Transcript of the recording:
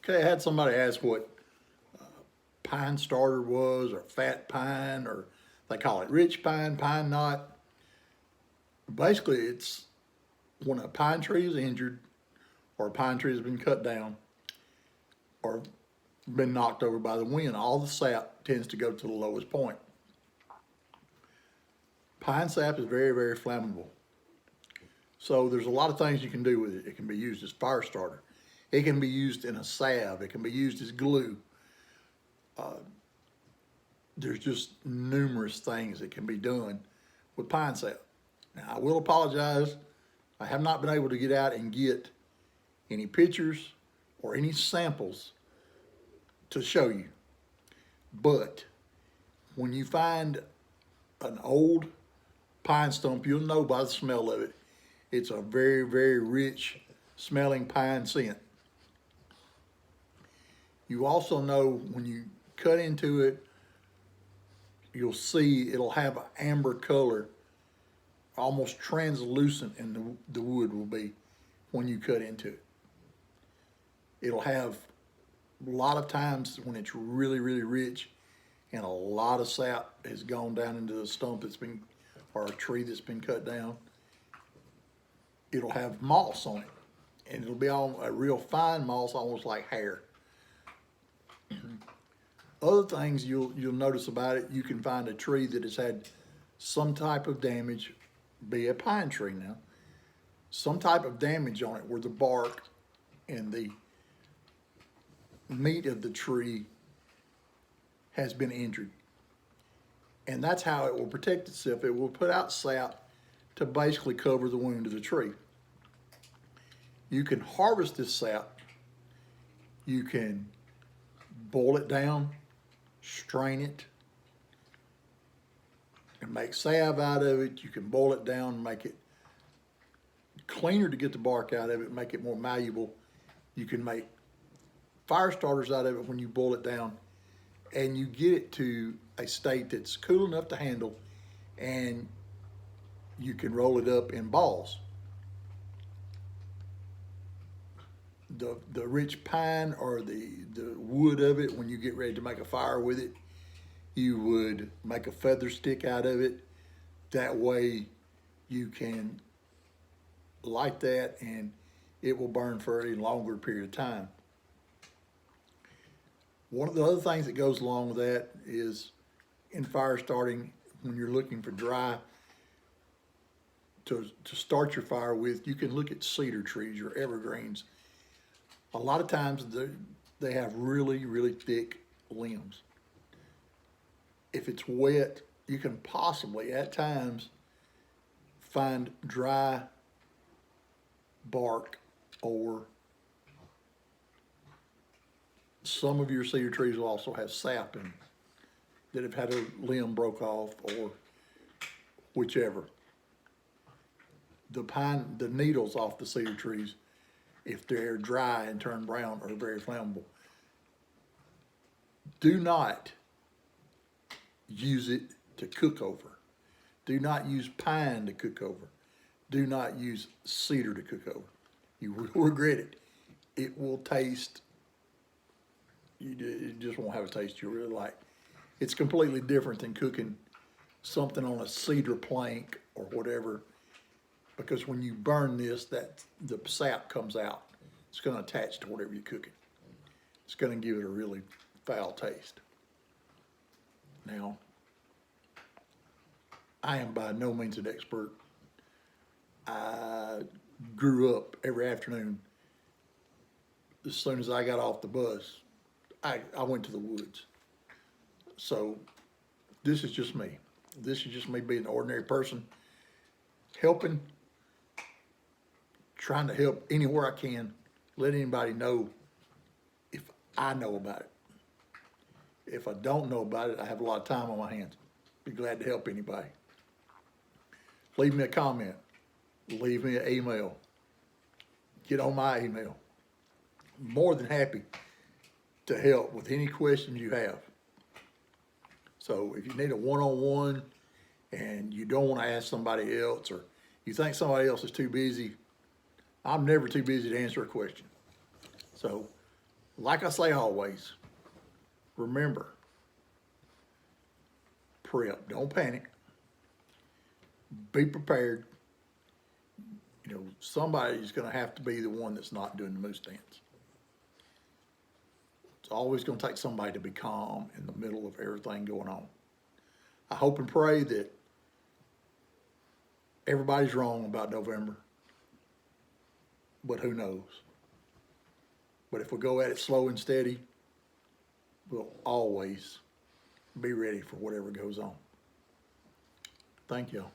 Okay, I had somebody ask what pine starter was, or fat pine, or they call it rich pine, pine knot. Basically, it's when a pine tree is injured, or a pine tree has been cut down, or been knocked over by the wind, all the sap tends to go to the lowest point. Pine sap is very, very flammable. So there's a lot of things you can do with it. It can be used as fire starter. It can be used in a salve. It can be used as glue. There's just numerous things that can be done with pine sap. Now, I will apologize. I have not been able to get out and get any pictures or any samples to show you. But when you find an old pine stump, you'll know by the smell of it. It's a very, very rich smelling pine scent. You also know when you cut into it, you'll see it'll have an amber color, almost translucent, and the wood will be when you cut into it. It'll have a lot of times when it's really, really rich and a lot of sap has gone down into the stump that's been, or a tree that's been cut down, it'll have moss on it. And it'll be on a real fine moss, almost like hair. Other things you'll notice about it, you can find a tree that has had some type of damage, be a pine tree now, some type of damage on it where the bark and the meat of the tree has been injured. And that's how it will protect itself. It will put out sap to basically cover the wound of the tree. You can harvest this sap. You can boil it down, strain it, and make salve out of it. You can boil it down, make it cleaner to get the bark out of it, make it more malleable. You can make fire starters out of it when you boil it down, and you get it to a state that's cool enough to handle, and you can roll it up in balls. The rich pine or the wood of it, when you get ready to make a fire with it, you would make a feather stick out of it. That way you can light that and it will burn for a longer period of time. One of the other things that goes along with that is in fire starting, when you're looking for dry to start your fire with, you can look at cedar trees or evergreens. A lot of times they have really, really thick limbs. If it's wet, you can possibly at times find dry bark, or some of your cedar trees will also have sap in them that have had a limb broke off or whichever. The needles off the cedar trees, if they're dry and turn brown, are very flammable. Do not use it to cook over. Do not use pine to cook over. Do not use cedar to cook over. You will regret it. It will taste, you just won't have a taste you really like. It's completely different than cooking something on a cedar plank or whatever, because when you burn this, the sap comes out. It's going to attach to whatever you're cooking. It's going to give it a really foul taste. Now, I am by no means an expert. I grew up every afternoon. As soon as I got off the bus, I went to the woods. So this is just me. This is just me being an ordinary person, helping, trying to help anywhere I can, let anybody know if I know about it. If I don't know about it, I have a lot of time on my hands. Be glad to help anybody. Leave me a comment. Leave me an email. Get on my email. More than happy to help with any questions you have. So if you need a one-on-one and you don't want to ask somebody else, or you think somebody else is too busy, I'm never too busy to answer a question. So like I say always, remember, prep, don't panic, be prepared. You know, somebody's gonna have to be the one that's not doing the moose dance. It's always gonna take somebody to be calm in the middle of everything going on. I hope and pray that everybody's wrong about November, but who knows? But if we go at it slow and steady, we'll always be ready for whatever goes on. Thank y'all.